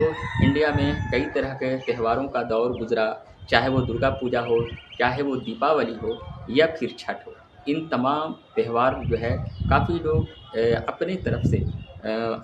तो इंडिया में कई तरह के त्योहारों का दौर गुजरा, चाहे वो दुर्गा पूजा हो, चाहे वो दीपावली हो या फिर छठ हो। इन तमाम त्योहार जो है काफ़ी लोग अपनी तरफ से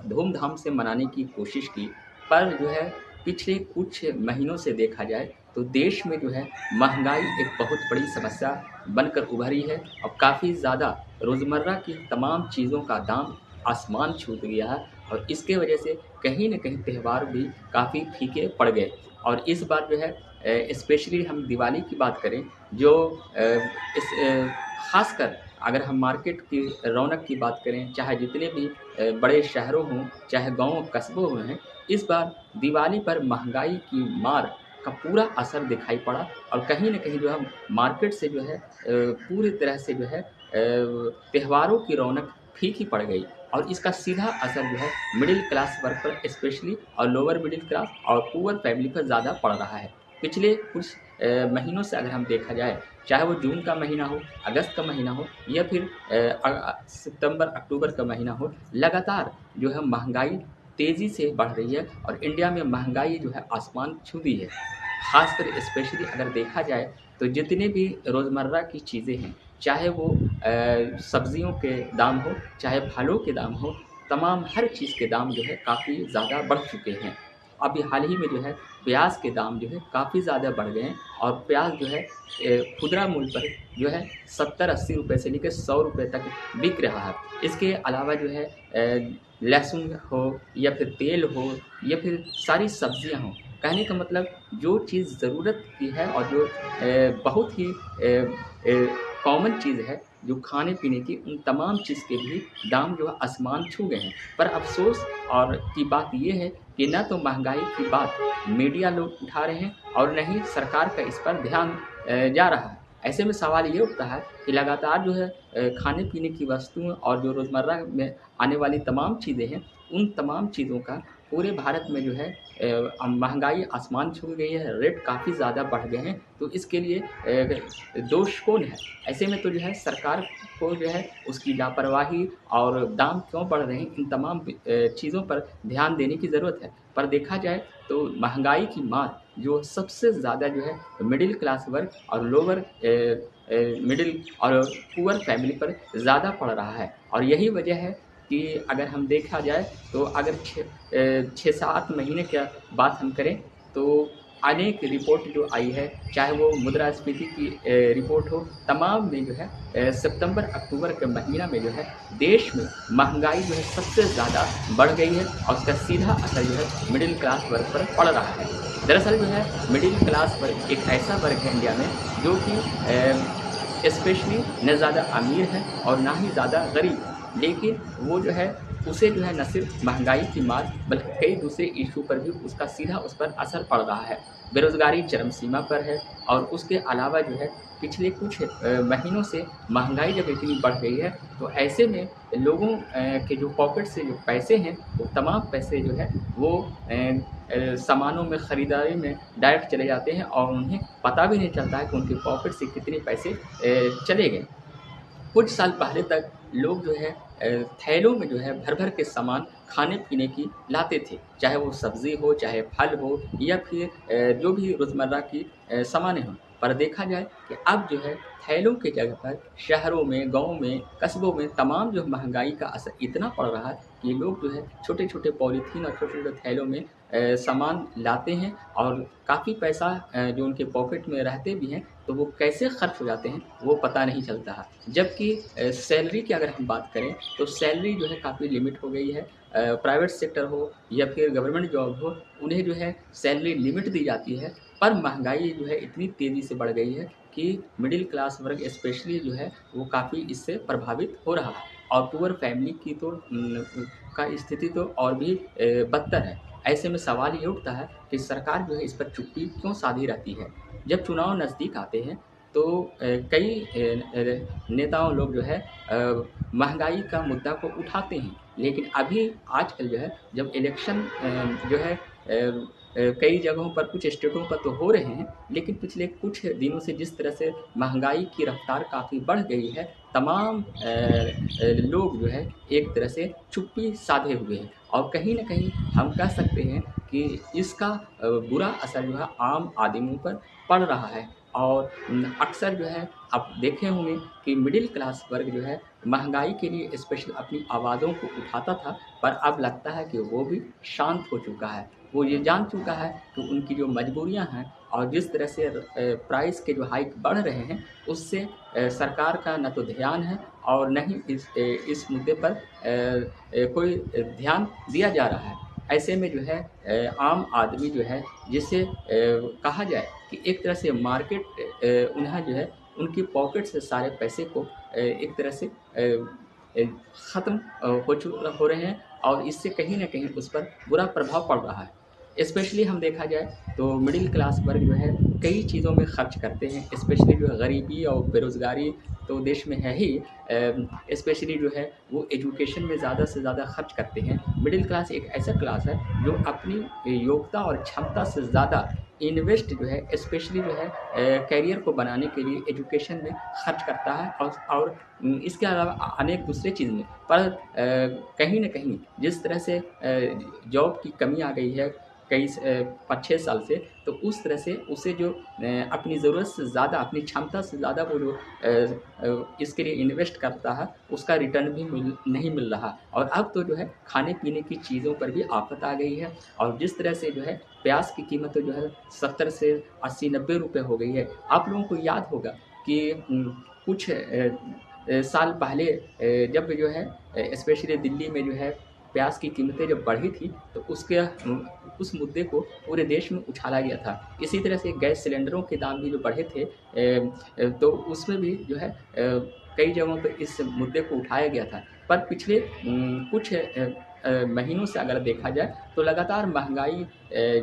धूमधाम से मनाने की कोशिश की, पर जो है पिछले कुछ महीनों से देखा जाए तो देश में जो है महंगाई एक बहुत बड़ी समस्या बनकर उभरी है और काफ़ी ज़्यादा रोज़मर्रा की तमाम चीज़ों का दाम आसमान छू गया है और इसके वजह से कहीं न कहीं त्योहार भी काफ़ी फीके पड़ गए। और इस बार जो है स्पेशली हम दिवाली की बात करें, जो ख़ासकर अगर हम मार्केट की रौनक की बात करें, चाहे जितने भी बड़े शहरों हों, चाहे गाँव कस्बों में हैं, इस बार दिवाली पर महँगाई की मार का पूरा असर दिखाई पड़ा और कहीं न कहीं जो है मार्केट से जो है पूरी तरह से जो है त्योहारों की रौनक फीकी पड़ गई। और इसका सीधा असर जो है मिडिल क्लास वर्ग पर स्पेशली और लोअर मिडिल क्लास और पुअर फैमिली पर ज़्यादा पड़ रहा है। पिछले कुछ महीनों से अगर हम देखा जाए, चाहे वो जून का महीना हो, अगस्त का महीना हो या फिर सितंबर, अक्टूबर का महीना हो, लगातार जो है महँगाई तेज़ी से बढ़ रही है और इंडिया में महँगाई जो है आसमान छू गई है। ख़ासकर स्पेशली अगर देखा जाए तो जितने भी रोज़मर्रा की चीज़ें हैं, चाहे वो सब्जियों के दाम हो, चाहे फलों के दाम हो, तमाम हर चीज़ के दाम जो है काफ़ी ज़्यादा बढ़ चुके हैं। अभी हाल ही में जो है प्याज़ के दाम जो है काफ़ी ज़्यादा बढ़ गए हैं और प्याज़ जो है खुदरा मूल्य पर जो है 70-80 रुपए से लेकर 100 रुपए तक बिक रहा है। इसके अलावा जो है लहसुन हो या फिर तेल हो या फिर सारी सब्जियाँ हों, कहने का मतलब जो चीज़ ज़रूरत की है और जो बहुत ही कॉमन चीज़ है, जो खाने-पीने की, उन तमाम चीज़ के भी दाम जो है आसमान छू गए हैं। पर अफ़सोस और की बात ये है कि ना तो महँगाई की बात मीडिया लोग उठा रहे हैं और ना ही सरकार का इस पर ध्यान जा रहा है। ऐसे में सवाल ये उठता है कि लगातार जो है खाने-पीने की वस्तुएँ और जो रोज़मर्रा में आने वाली तमाम चीज़ें हैं, उन तमाम चीज़ों का पूरे भारत में जो है महँगाई आसमान छू गई है, रेट काफ़ी ज़्यादा बढ़ गए हैं। तो इसके लिए दोष कौन है? ऐसे में तो जो है सरकार को जो है उसकी लापरवाही और दाम क्यों बढ़ रहे हैं, इन तमाम चीज़ों पर ध्यान देने की ज़रूरत है। पर देखा जाए तो महँगाई की मार जो सबसे ज़्यादा जो है मिडिल क्लास वर्ग और लोअर मिडिल और पुअर फैमिली पर ज़्यादा पड़ रहा है। और यही वजह है कि अगर हम देखा जाए तो अगर 6-7 महीने का बात हम करें तो अनेक रिपोर्ट जो आई है, चाहे वो मुद्रास्फीति की रिपोर्ट हो, तमाम में जो है सितंबर-अक्टूबर के महीना में जो है देश में महँगाई जो है सबसे ज़्यादा बढ़ गई है और उसका सीधा असर जो है मिडिल क्लास वर्ग पर पड़ रहा है। दरअसल जो है मिडिल क्लास वर्ग एक ऐसा वर्ग है इंडिया में जो कि स्पेशली न ज़्यादा अमीर है और ना ही ज़्यादा गरीब, लेकिन वो जो है उसे जो है न सिर्फ महँगाई की मार बल्कि कई दूसरे इश्यू पर भी उसका सीधा उस पर असर पड़ रहा है। बेरोज़गारी चरम सीमा पर है और उसके अलावा जो है पिछले कुछ महीनों से महँगाई जब इतनी बढ़ गई है तो ऐसे में लोगों के जो पॉकेट से जो पैसे हैं, वो तमाम पैसे जो है वो सामानों में खरीदारी में डायरेक्ट चले जाते हैं और उन्हें पता भी नहीं चलता है कि उनके पॉकेट से कितने पैसे चले गए। कुछ साल पहले तक लोग जो है थैलों में जो है भर-भर के सामान खाने-पीने की लाते थे। चाहे वो सब्ज़ी हो, चाहे फल हो या फिर जो भी रोज़मर्रा की सामानें हों। पर देखा जाए कि अब जो है थैलों की जगह पर शहरों में, गाँव में, कस्बों में तमाम जो महँगाई का असर इतना पड़ रहा है कि लोग जो है छोटे-छोटे पॉलीथीन और छोटे-छोटे थैलों में सामान लाते हैं और काफ़ी पैसा जो उनके पॉकेट में रहते भी हैं, तो वो कैसे खर्च हो जाते हैं, वो पता नहीं चलता है। जबकि सैलरी की अगर हम बात करें, तो सैलरी जो है काफ़ी लिमिट हो गई है। प्राइवेट सेक्टर हो या फिर गवर्नमेंट जॉब हो, उन्हें जो है सैलरी लिमिट दी जाती है, पर महँगाई जो है इतनी तेज़ी से बढ़ गई है कि मिडिल क्लास वर्ग स्पेशली जो है, वो काफ़ी इससे प्रभावित हो रहा है और पुअर फैमिली की तो का स्थिति तो और भी बदतर है। ऐसे में सवाल ये उठता है कि सरकार जो है इस पर चुप्पी क्यों साधी रहती है? जब चुनाव नज़दीक आते हैं तो कई नेताओं लोग जो है महँगाई का मुद्दा को उठाते हैं। लेकिन अभी आजकल जो है जब इलेक्शन जो है कई जगहों पर, कुछ स्टेटों पर तो हो रहे हैं, लेकिन पिछले कुछ दिनों से जिस तरह से महंगाई की रफ्तार काफ़ी बढ़ गई है, तमाम लोग जो है एक तरह से चुप्पी साधे हुए हैं और कहीं न कहीं हम कह सकते हैं कि इसका बुरा असर जो है आम आदमियों पर पड़ रहा है। और अक्सर जो है आप देखे होंगे कि मिडिल क्लास वर्ग जो है महंगाई के लिए स्पेशल अपनी आवाज़ों को उठाता था, पर अब लगता है कि वो भी शांत हो चुका है। वो ये जान चुका है कि उनकी जो मजबूरियां हैं और जिस तरह से प्राइस के जो हाइक बढ़ रहे हैं, उससे सरकार का न तो ध्यान है और न ही इस मुद्दे पर कोई ध्यान दिया जा रहा है। ऐसे में जो है आम आदमी जो है, जिसे कहा जाए कि एक तरह से मार्केट उन्हें जो है उनकी पॉकेट से सारे पैसे को एक तरह से ख़त्म हो रहे हैं और इससे कहीं न कहीं उस पर बुरा प्रभाव पड़ रहा है। स्पेशली हम देखा जाए तो मिडिल क्लास वर्ग जो है कई चीज़ों में खर्च करते हैं, स्पेशली जो है गरीबी और बेरोज़गारी तो देश में है ही, स्पेशली जो है वो एजुकेशन में ज़्यादा से ज़्यादा खर्च करते हैं। मिडिल क्लास एक ऐसा क्लास है जो अपनी योग्यता और क्षमता से ज़्यादा इन्वेस्ट जो है स्पेशली जो है करियर को बनाने के लिए एजुकेशन में खर्च करता है और इसके अलावा अनेक दूसरे चीज़ में। पर कहीं न कहीं जिस तरह से जॉब की कमी आ गई है कई 5-6 साल से, तो उस तरह से उसे जो अपनी ज़रूरत से ज़्यादा, अपनी क्षमता से ज़्यादा वो जो इसके लिए इन्वेस्ट करता है, उसका रिटर्न भी नहीं मिल रहा। और अब तो जो है खाने-पीने की चीज़ों पर भी आफ़त आ गई है और जिस तरह से जो है प्याज़ की कीमत जो है 70 से 80-90 रुपए हो गई है। आप लोगों को याद होगा कि कुछ साल पहले जब जो है स्पेशली दिल्ली में जो है प्याज की कीमतें जब बढ़ी थी, तो उस मुद्दे को पूरे देश में उछाला गया था। इसी तरह से गैस सिलेंडरों के दाम भी जो बढ़े थे, तो उसमें भी जो है कई जगहों पे इस मुद्दे को उठाया गया था। पर पिछले कुछ महीनों से अगर देखा जाए तो लगातार महंगाई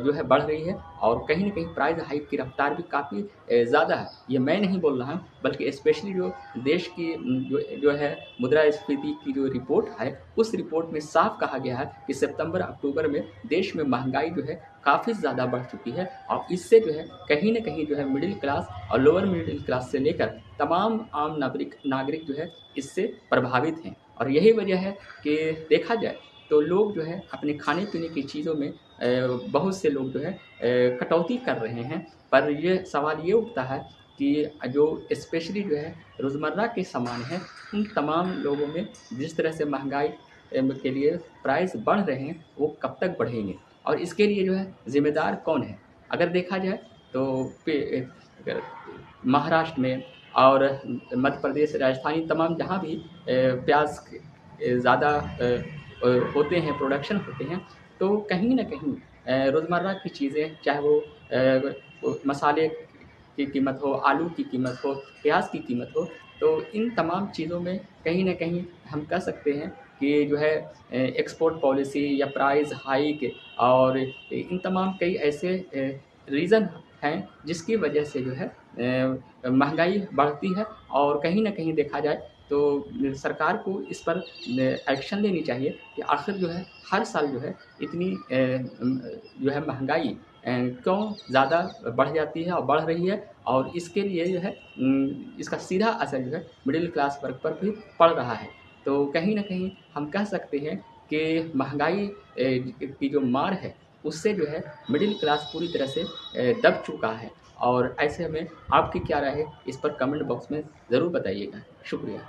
जो है बढ़ रही है और कहीं न कहीं प्राइस हाइक की रफ्तार भी काफ़ी ज़्यादा है। ये मैं नहीं बोल रहा हूँ, बल्कि स्पेशली जो देश की जो है मुद्रास्फीति की जो रिपोर्ट है, उस रिपोर्ट में साफ कहा गया है कि सितंबर-अक्टूबर में देश में महंगाई जो है काफ़ी ज़्यादा बढ़ चुकी है और इससे जो है कहीं न कहीं जो है मिडिल क्लास और लोअर मिडिल क्लास से लेकर तमाम आम नागरिक जो है इससे प्रभावित हैं। और यही वजह है कि देखा जाए तो लोग जो है अपने खाने-पीने की चीज़ों में बहुत से लोग जो है कटौती कर रहे हैं। पर ये सवाल ये उठता है कि जो स्पेशली जो है रोज़मर्रा के सामान हैं, उन तमाम लोगों में जिस तरह से महंगाई के लिए प्राइस बढ़ रहे हैं, वो कब तक बढ़ेंगे? और इसके लिए जो है ज़िम्मेदार कौन है? अगर देखा जाए तो अगर महाराष्ट्र में और मध्य प्रदेश, राजस्थानी तमाम जहाँ भी प्याज़ ज़्यादा होते हैं, प्रोडक्शन होते हैं, तो कहीं न कहीं रोज़मर्रा की चीज़ें, चाहे वो मसाले की कीमत हो, आलू की कीमत हो, प्याज़ की कीमत हो, तो इन तमाम चीज़ों में कहीं न कहीं हम कह सकते हैं कि जो है एक्सपोर्ट पॉलिसी या प्राइस हाइक और इन तमाम कई ऐसे रीज़न हैं जिसकी वजह से जो है महंगाई बढ़ती है और कहीं न कहीं देखा जाए तो सरकार को इस पर एक्शन लेनी चाहिए कि आखिर जो है हर साल जो है इतनी जो है महंगाई क्यों ज़्यादा बढ़ जाती है और बढ़ रही है और इसके लिए जो है इसका सीधा असर जो है मिडिल क्लास वर्ग पर भी पड़ रहा है। तो कहीं न कहीं हम कह सकते हैं कि महंगाई की जो मार है, उससे जो है मिडिल क्लास पूरी तरह से दब चुका है और ऐसे में आपकी क्या राय है, इस पर कमेंट बॉक्स में ज़रूर बताइएगा। शुक्रिया।